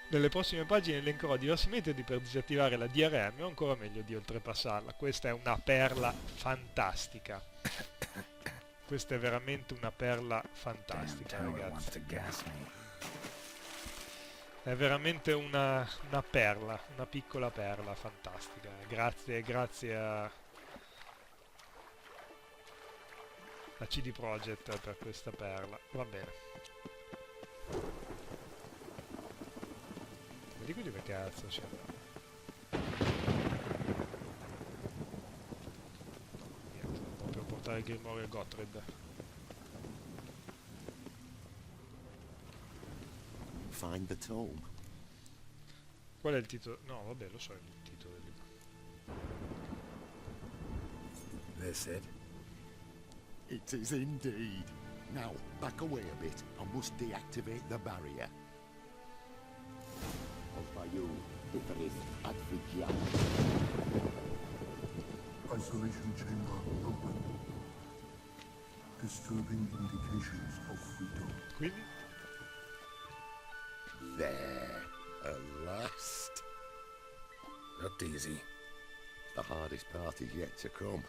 S1: Nelle prossime pagine elencherò diversi metodi per disattivare la DRM o ancora meglio di oltrepassarla. Questa è una perla fantastica. Questa è veramente una perla fantastica, ragazzi. È veramente una perla, una piccola perla fantastica. Grazie a CD Projekt per questa perla. Va bene. Vedi qui dove cazzo c'è? Niente, proprio portare il Grimorio a Gottfried.
S8: Find the tome.
S1: Qual è il titolo? No, vabbè, lo so il titolo del libro.
S2: This it?
S8: It is indeed. Now, back away a bit. I must deactivate the barrier.
S14: Isolation chamber open. Disturbing indications of freedom.
S1: Quindi?
S8: There, at last.
S2: Looked easy.
S8: The hardest part is yet to come.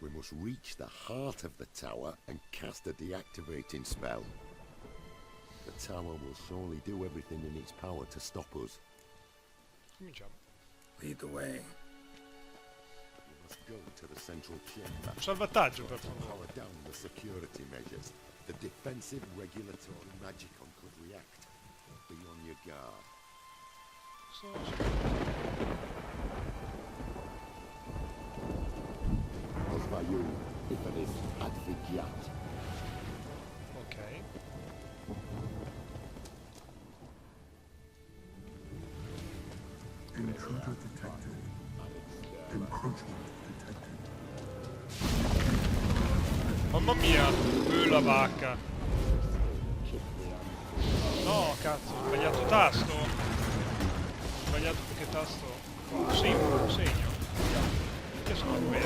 S8: We must reach the heart of the tower and cast a deactivating spell. The tower will surely do everything in its power to stop us.
S1: Cominciamo.
S2: Lead the way.
S8: We must go to the central chamber.
S1: Un salvataggio per favore.
S8: Power down the security measures. The defensive regulatory magicon could react. Be on your guard. Osvayu, Iferis, Advigiat.
S1: Ok.
S14: Intruder detected. Encroachment detected.
S1: Mamma mia, la vacca. No, cazzo, ho sbagliato tasto. Ho sbagliato che tasto. Un segno. Che sono qui?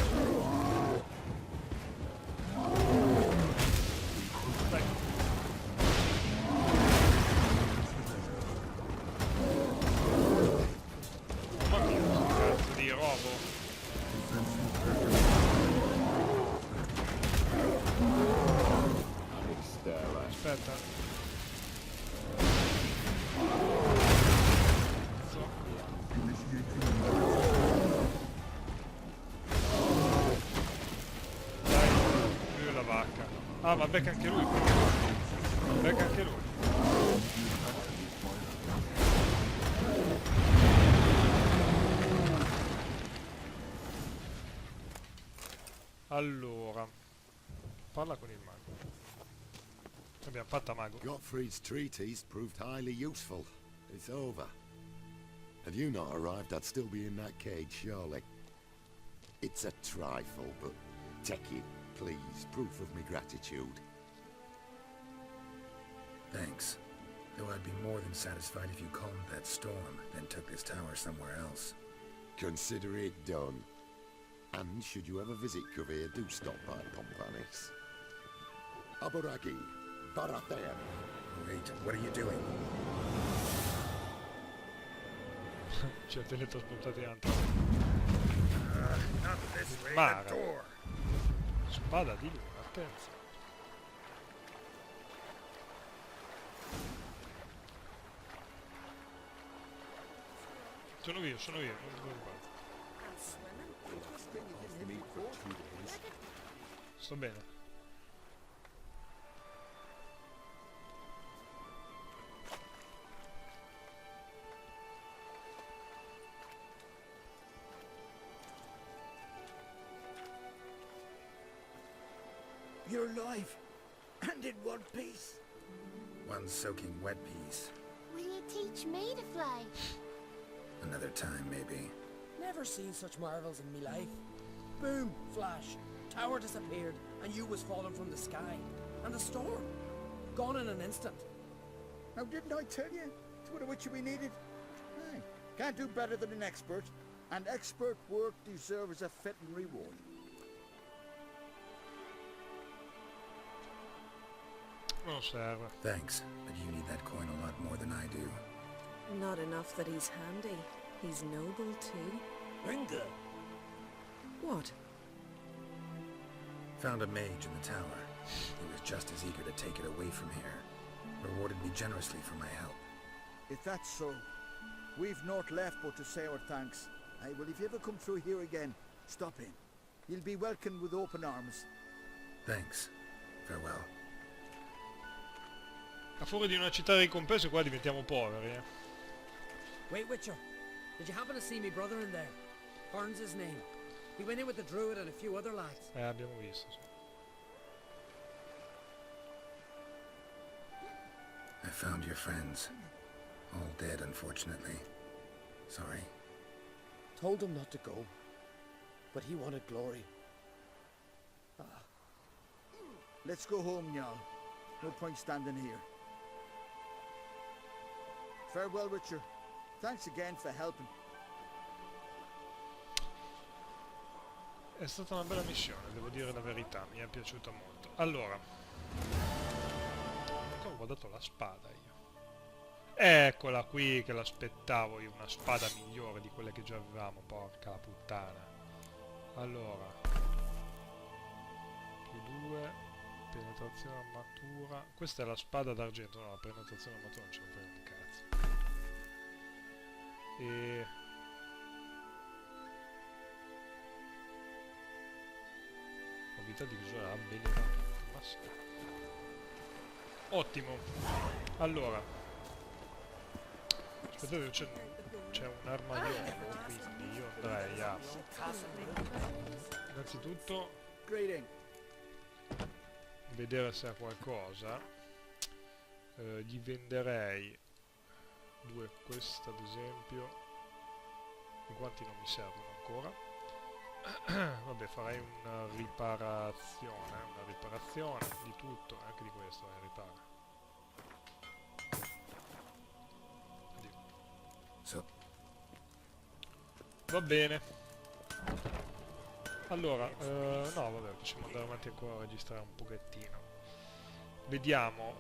S1: Dai. Mamma mia, questo cazzo di robo. Aspetta. Dai, la vacca. Ah, ma becca anche lui. Becca anche lui. Allora, parla con il mago. Abbiamo fatta mago.
S8: Gottfried's treatise proved highly useful. It's over. Had you not arrived, I'd still be in that cage, surely. It's a trifle, but take it, please. Proof of me gratitude.
S2: Thanks. Though I'd be more than satisfied if you calmed that storm, then took this tower somewhere else.
S8: Consider it done. And should you ever visit Kuvir, do stop by Pompanis. Aburagi, Barathem.
S2: Wait, what are you doing?
S1: Ci ha teletrasportati in alto. Mare. Spada di luna, attenzione. Sono io, non ti preoccupare. Sto bene.
S2: You're alive, and in one piece. One soaking wet piece.
S15: Will you teach me to fly?
S2: Another time, maybe.
S12: Never seen such marvels in me life. Boom, flash, tower disappeared, and you was falling from the sky. And the storm, gone in an instant.
S16: Now didn't I tell you? It's what which we needed. Aye, can't do better than an expert. And expert work deserves a fitting reward.
S1: Non serve.
S2: Thanks, but you need that coin a lot more than I do.
S17: Not enough that he's handy. He's noble too.
S2: Ringa!
S17: What?
S2: Found a mage in the tower. He was just as eager to take it away from here. Rewarded me generously for my help.
S16: If that's so, we've naught left but to say our thanks. Aye, well, if you ever come through here again, stop in. You'll be welcomed with open arms.
S2: Thanks. Farewell.
S1: A fuori di una città di ricompense qua diventiamo poveri, eh.
S12: Wait, Witcher. Did you happen to see me brother in there? Horn's his name. He went in with the druid and a few other lads.
S1: Abbiamo visto, sì.
S2: I found your friends. All dead, unfortunately. Sorry.
S13: Told him not to go, but he wanted glory.
S16: Let's go home, Jarl. No point standing here. Farewell, Witcher. Thanks again for helping.
S1: È stata una bella missione, devo dire la verità, mi è piaciuta molto. Allora, ho guardato la spada io. Eccola qui che l'aspettavo io, una spada migliore di quelle che già avevamo, porca la puttana. Allora, più 2, penetrazione armatura. Questa è la spada d'argento, no, la penetrazione armatura non ce la frega un cazzo. E... novità di visuale abbellita. Ma sì. Ottimo. Allora, aspettate, c'è un armaiolo, quindi io andrei a innanzitutto vedere se ha qualcosa. Gli venderei due, questa ad esempio. I guanti non mi servono ancora. Vabbè, farei una riparazione di tutto, anche di questo, ripara. Va bene. Allora, no, vabbè, possiamo andare avanti ancora a registrare un pochettino. Vediamo,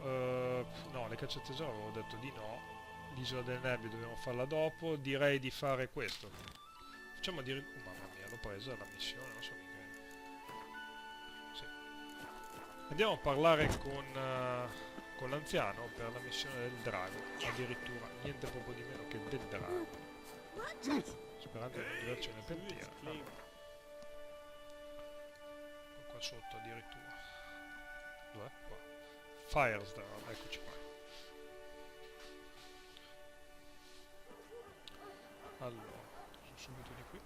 S1: no, le cacce al tesoro avevo detto di no. L'isola del nebbio dobbiamo farla dopo. Direi di fare questo. Facciamo dire... mamma mia, l'ho presa la missione, non so mica. Sì. Andiamo a parlare con l'anziano per la missione del drago. Addirittura niente proprio di meno che del drago. Sperando di non doverci ne pentire. Allora. Qua sotto addirittura. Dov'è? Qua. Firesdown, eccoci qua. Allora, sono subito di qui.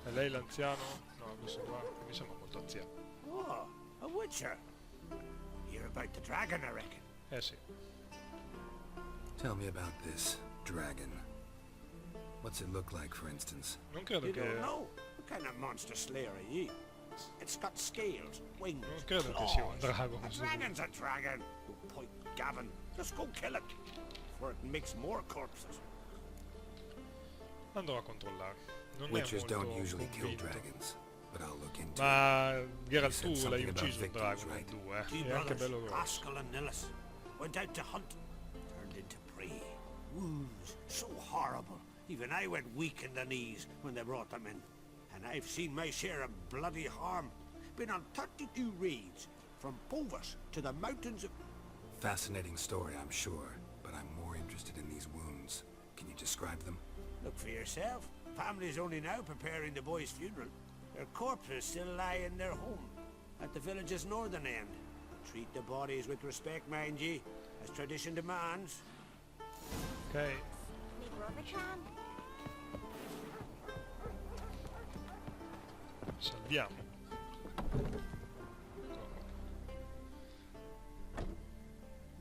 S1: È lei l'anziano? No, questo qua mi sembra molto anziano.
S10: Oh, a Witcher. You're about the dragon, I reckon.
S1: Eh sì.
S2: Tell me about this dragon. What's it look like, for instance?
S1: Non credo
S10: You
S1: che...
S10: don't know? What kind of monster slayer are you? It's got scales, wings,
S1: Non credo che sia un drago.
S10: A
S1: questo
S10: dragon's a dragon. No point gabbing. Just go kill it. Before it makes more corpses.
S1: Andrò a controllare. Non
S2: Witchers
S1: è molto
S2: don't usually kill
S1: convinto.
S2: dragons, but I'll look into to
S1: Ma
S2: it.
S1: Geralt,
S2: You said
S1: tu l'hai
S2: something about
S1: ucciso il
S2: victims,
S1: drago nel
S2: right?
S1: 2,
S10: Two
S1: è anche
S10: brothers,
S1: bello grosso.
S10: Pascal and Nillis, went out to hunt, turned into prey. Wounds so horrible, even I went weak in the knees when they brought them in. And I've seen my share of bloody harm. Been on 32 raids, from Povus to the mountains of...
S2: Fascinating story, I'm sure, but I'm more interested in these wounds. Can you describe them?
S10: Look for yourself. Family's only now preparing the boy's funeral. Their corpses still lie in their home, at the village's northern end. Treat the bodies with respect, mind ye, as tradition demands.
S1: Ok.
S15: My brother can.
S1: Salviamo.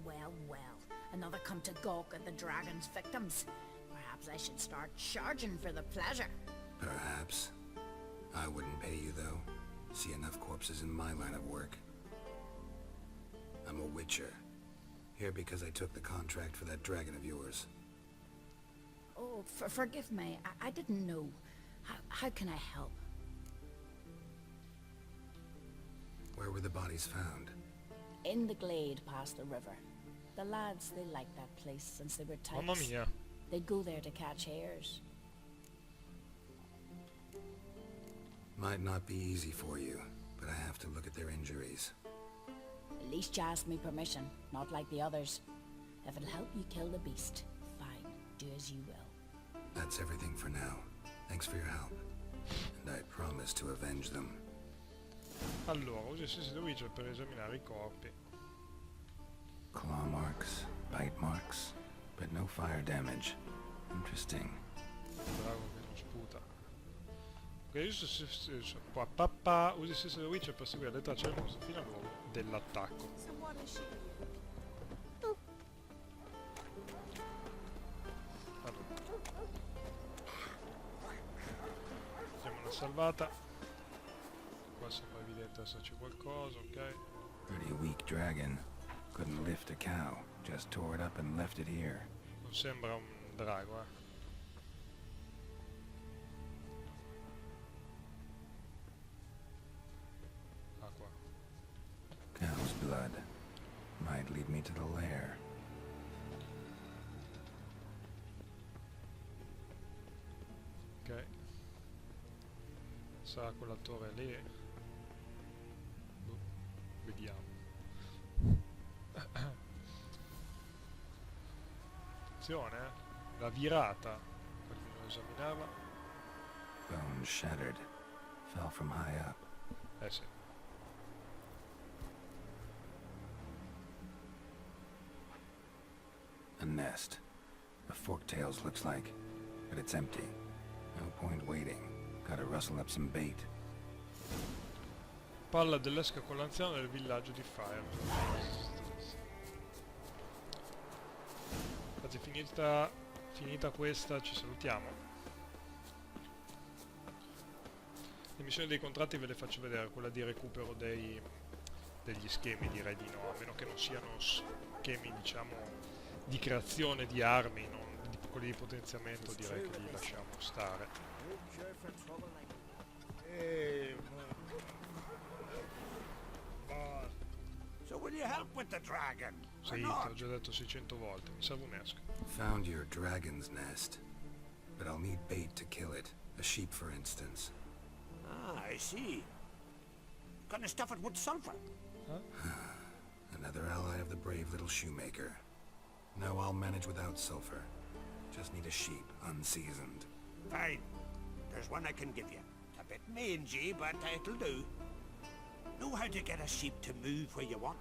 S18: Well, well. Another come to gawk at the dragon's victims. Perhaps I should start charging for the pleasure.
S2: Perhaps. I wouldn't pay you, though. See enough corpses in my line of work. I'm a witcher. Here because I took the contract for that dragon of yours.
S18: Oh, forgive me. I didn't know. How can I help?
S2: Where were the bodies found?
S18: In the glade past the river. The lads, they liked that place since they were types.
S1: Mamma mia.
S18: They'd go there to catch hares.
S2: Might not be easy for you, but I have to look at their injuries.
S18: At least you asked me permission, not like the others. If it'll help you kill the beast, fine. Do as you will.
S2: That's everything for now. Thanks for your help. And I promise to avenge them.
S1: Allora, usi il senso di Witcher per esaminare I corpi.
S2: Claw marks, bite marks, but no fire damage. Interesting.
S1: Drago che non sputa. Ok, papà, usi il senso di Witcher per seguire le tracce del mostro fino al luogo dell'attacco. Allora. Diamo una salvata. Qua sembra evidente esserci qualcosa, ok?
S2: Pretty weak dragon. Couldn't lift a cow. Just tore it up and left it here.
S1: Non sembra un drago, Ah, qua.
S2: Cow's blood. Might lead me to the lair.
S1: Ok. Sarà quella torre lì. Boh, vediamo. Attenzione, la virata. Qualcuno lo esaminava.
S2: Bone shattered. Fell from high up.
S1: Sì.
S2: A nest. A forktails looks like. But it's empty. No point waiting. Gotta rustle up some bait.
S1: Palla dell'esca con l'anziano nel villaggio di Fire. Infatti finita questa ci salutiamo. Le missioni dei contratti ve le faccio vedere, quella di recupero degli schemi direi di no, a meno che non siano schemi diciamo di creazione di armi, non di quelli di potenziamento, direi che li lasciamo stare.
S10: So will you help with the dragon?
S1: Sì, te l'ho già detto 600 volte, mi serve un'esca.
S2: Found your dragon's nest. But I'll need bait to kill it. A sheep, for instance.
S10: Ah, I see. Gonna stuff it with sulfur.
S2: Another ally of the brave little shoemaker. No, I'll manage without sulfur. Just need a sheep, unseasoned.
S10: Fine. There's one I can give you. It's a bit mangy, but it'll do. Know how to get a sheep to move where you want?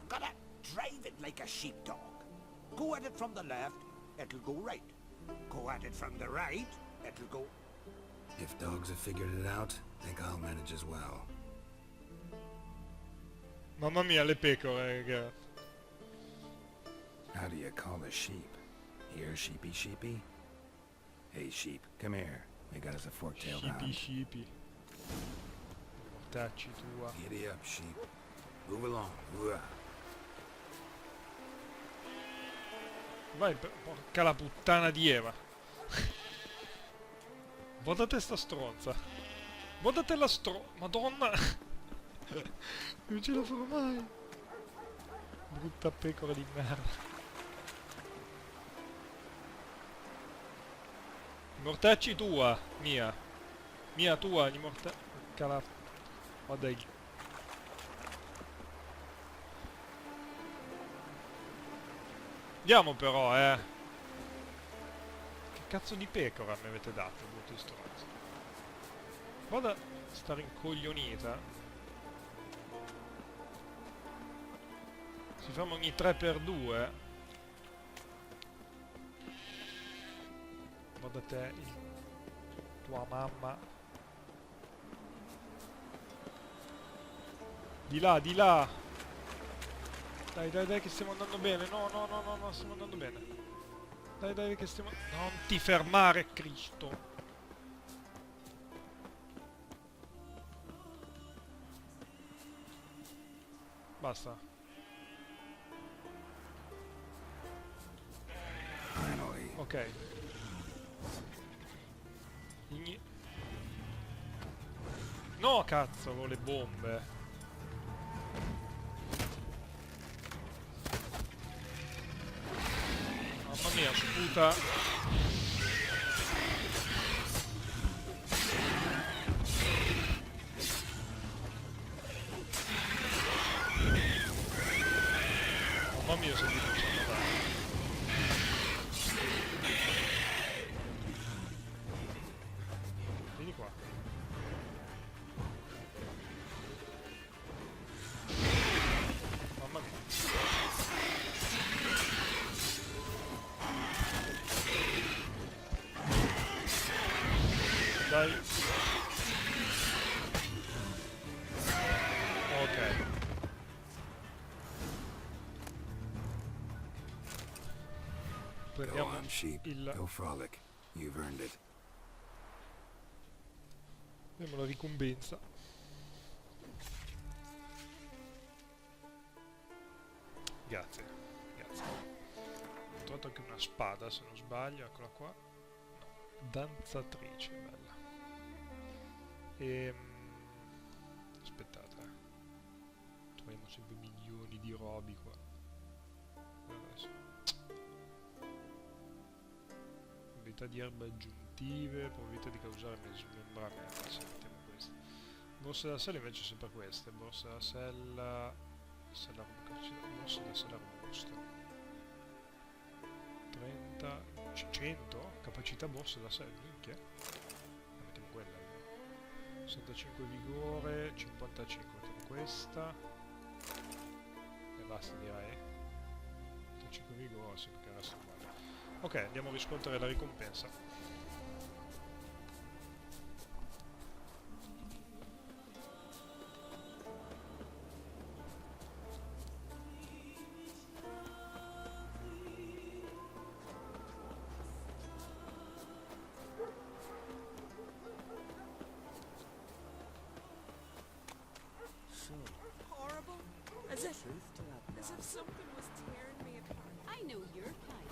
S10: Gotta drive it like a sheepdog. Go at it from the left, it'll go right. Go at it from the right, it'll go...
S2: If dogs have figured it out, think I'll manage as well.
S1: Mamma mia, le pecore, Geralt.
S2: How do you call a sheep? Here, sheepy sheepy? Hey sheep, come here. We got us a fork-tailed hound.
S1: Sheepy. Mortacci tua.
S2: Giddy up, sheep. Move along. Ooh.
S1: Vai, porca la puttana di Eva. Vota testa stronza. Guardate la Madonna! Non ce la farò mai! Brutta pecora di merda. I mortacci tua, mia. Mia tua, gli mortacci. Cala. Oh dai. Andiamo però, Che cazzo di pecora mi avete dato, brutti stronzi. Guarda, sta rincoglionita. Si ferma ogni 3x2. Guarda te, tua mamma. Di là, di là. Dai, dai, dai, che stiamo andando bene. No, no, no, no, no, stiamo andando bene. Dai, dai, che stiamo... Non ti fermare, Cristo. Basta. Ok. No, cazzo, con le bombe. Mamma mia, sputa. Mamma mia, se mi facciamo dare. Vieni qua. Mamma mia. Dai. Ok.
S2: Go on, sheep. Go frolic. You've earned it.
S1: Vediamo la ricompensa. Grazie, grazie. Ho trovato anche una spada, se non sbaglio, eccola qua. No, danzatrice, bella. Aspettate, troviamo sempre milioni di robi qua. Adesso. Probabilità di erbe aggiuntive, probabilità di causare smembramento, sentiamo queste. Borse da sella invece sempre queste, borse da sella, borse da sella robusta. 30, 100, capacità borse da sella, minchia. Mettiamo quella, 65 vigore, 55, mettiamo questa. E basta direi. 65 vigore, sì, perché adesso vale. Ok, andiamo a riscuotere la ricompensa.
S17: Horrible. As if something was tearing me apart. I know your kind.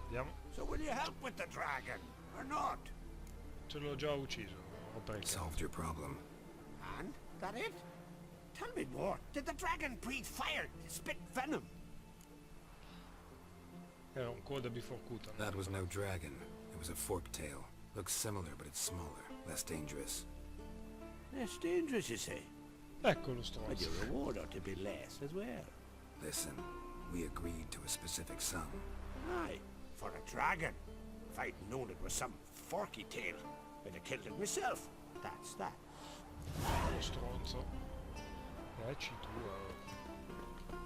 S1: Andiamo.
S10: So will you help with the dragon, or not?
S1: Ce l'ho già ucciso.
S2: Solved your problem.
S10: And? That it? Tell me more. Did the dragon breathe fire, spit venom?
S1: Era un coda biforcuta.
S2: That was no dragon. It was a forked tail. Looks similar, but it's smaller, less dangerous.
S10: Less dangerous, you say?
S1: Eccolo
S10: But
S1: stronzo.
S10: your reward ought to be less as well.
S2: Listen, we agreed to a specific sum.
S10: Aye, for a dragon. If I'd known it was some forky tail, I'd have killed it myself. That's that.
S1: Lo stronzo. Ci tu.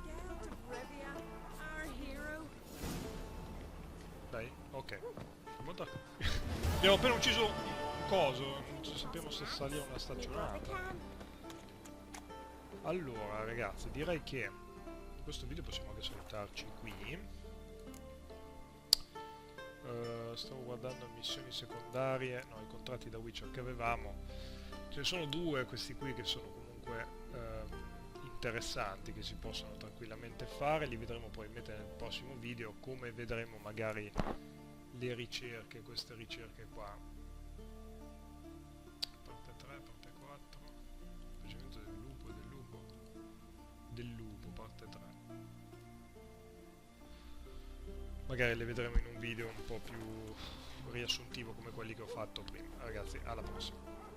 S17: Geralt of Rivia, our hero.
S1: Dai, ok. Abbiamo appena ucciso un coso. Non sappiamo se salire una staccionata. Allora, ragazzi, direi che in questo video possiamo anche salutarci qui. Stavo guardando missioni secondarie, no, i contratti da Witcher che avevamo. Ce ne sono due, questi qui, che sono comunque interessanti, che si possono tranquillamente fare. Li vedremo probabilmente nel prossimo video, come vedremo magari le ricerche, queste ricerche qua. 4. Procedimento del lupo e del lupo. Del lupo, parte 3. Magari le vedremo in un video un po' più riassuntivo come quelli che ho fatto prima. Ragazzi, alla prossima.